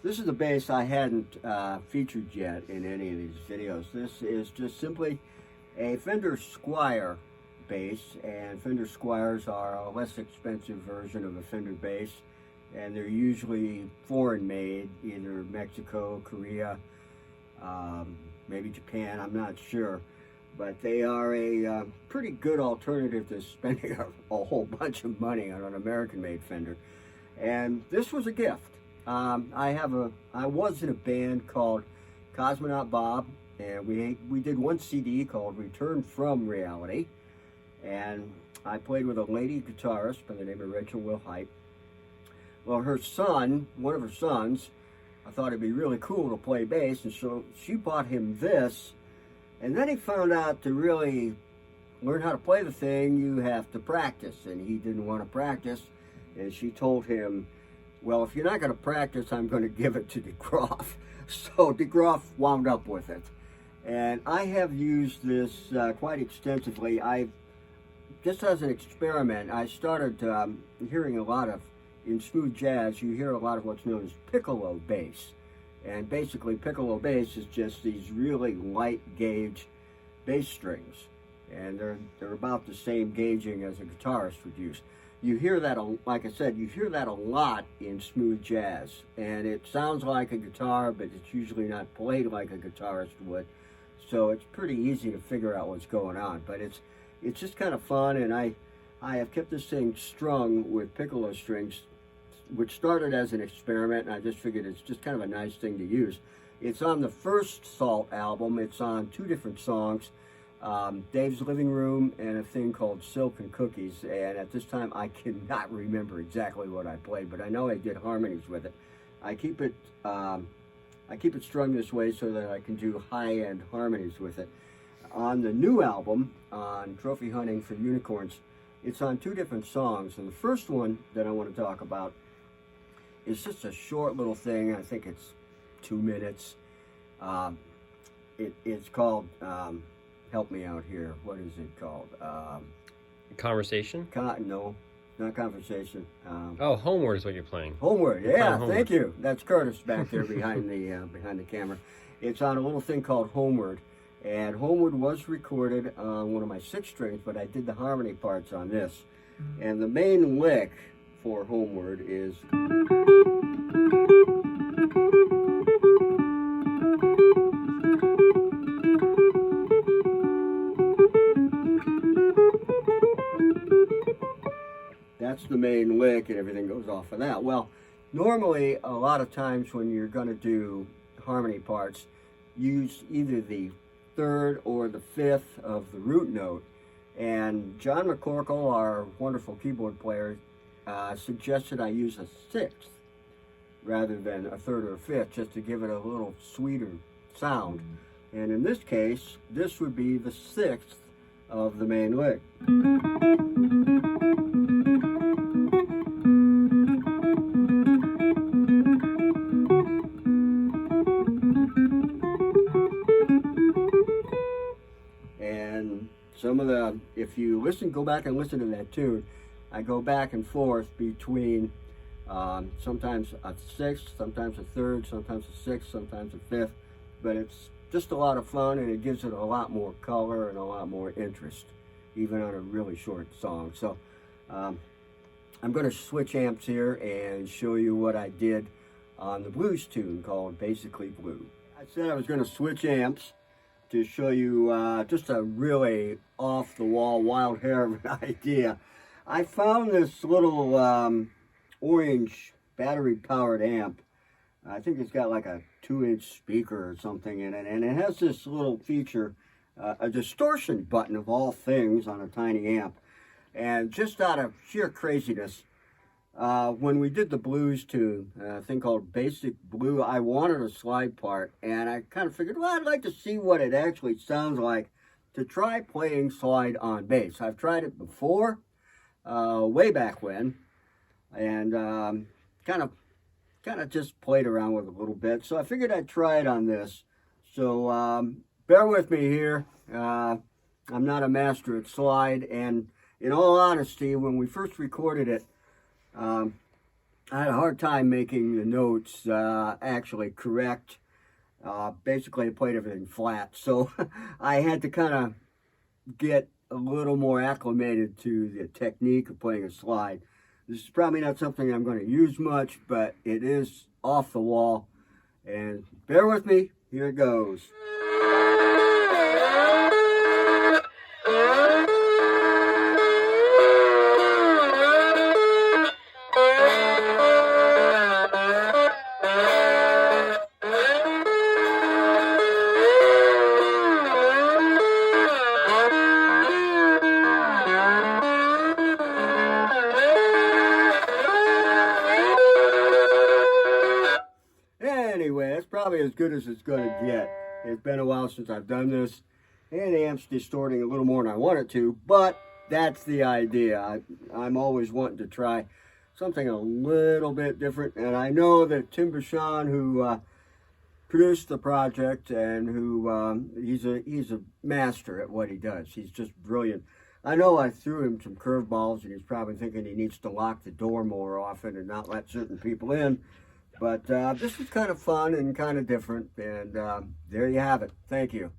This is the bass I hadn't featured yet in any of these videos. This is just simply a Fender Squier bass, and Fender Squiers are a less expensive version of a Fender bass, and they're usually foreign made, either Mexico, Korea, maybe Japan, I'm not sure. But they are a pretty good alternative to spending a whole bunch of money on an American-made Fender. And this was a gift. I was in a band called Cosmonaut Bob, and we did one CD called Return from Reality, and I played with a lady guitarist by the name of Rachel Wilhite. Well, her son, one of her sons, I thought it'd be really cool to play bass, and so she bought him this, and then he found out to really learn how to play the thing, you have to practice, and he didn't want to practice, and she told him, well, if you're not going to practice, I'm going to give it to DeGroff. So DeGroff wound up with it. And I have used this quite extensively. Just as an experiment, I started hearing a lot of, in smooth jazz, you hear a lot of what's known as piccolo bass. And basically, piccolo bass is just these really light gauge bass strings. And they're about the same gauging as a guitarist would use. You hear that, like I said, you hear that a lot in smooth jazz, and it sounds like a guitar, but it's usually not played like a guitarist would, so it's pretty easy to figure out what's going on. But it's just kind of fun, and I have kept this thing strung with piccolo strings, which started as an experiment, and I just figured it's just kind of a nice thing to use. It's on the first Salt album. It's on 2 different songs. Dave's Living Room and a thing called Silk and Cookies, and at this time I cannot remember exactly what I played, but I know I did harmonies with it. I keep it strung this way so that I can do high-end harmonies with it. On the new album, on Trophy Hunting for Unicorns, it's on 2 different songs, and the first one that I want to talk about is just a short little thing. I think it's 2 minutes. It's called help me out here. What is it called? Conversation? No, not Conversation. Oh, Homeward is what you're playing. Homeward, yeah, thank you. That's Curtis back there behind the camera. It's on a little thing called Homeward, and Homeward was recorded on one of my 6 strings, but I did the harmony parts on this. And the main lick for Homeward is... That's the main lick, and everything goes off of that. Well, normally, a lot of times when you're going to do harmony parts, use either the 3rd or the 5th of the root note. And John McCorkle, our wonderful keyboard player, suggested I use a 6th rather than a 3rd or a 5th, just to give it a little sweeter sound. And in this case, this would be the 6th of the main lick. Some of the, if you listen, go back and listen to that tune, I go back and forth between sometimes a 6th, sometimes a 3rd, sometimes a 6th, sometimes a 5th, but it's just a lot of fun, and it gives it a lot more color and a lot more interest, even on a really short song. So I'm going to switch amps here and show you what I did on the blues tune called Basically Blue. I said I was going to switch amps to show you just a really off-the-wall, wild hair of an idea. I found this little orange battery-powered amp. I think it's got like a 2-inch speaker or something in it, and it has this little feature, a distortion button of all things on a tiny amp. And just out of sheer craziness, when we did the blues tune, a thing called Bassic Blue, I wanted a slide part, and I kind of figured, well, I'd like to see what it actually sounds like to try playing slide on bass. I've tried it before, way back when, and kind of just played around with it a little bit, so I figured I'd try it on this. So bear with me here. I'm not a master at slide, and in all honesty, when we first recorded it, I had a hard time making the notes actually correct. Basically, I played everything flat, so I had to kind of get a little more acclimated to the technique of playing a slide. This is probably not something I'm going to use much, but it is off the wall. And bear with me, here it goes. Anyway, that's probably as good as it's going to get. It's been a while since I've done this, and the amp's distorting a little more than I want it to, but that's the idea. I'm always wanting to try something a little bit different, and I know that Tim Bashan, who produced the project and who he's a master at what he does. He's just brilliant. I know I threw him some curveballs, and he's probably thinking he needs to lock the door more often and not let certain people in. But this was kind of fun and kind of different, and there you have it. Thank you.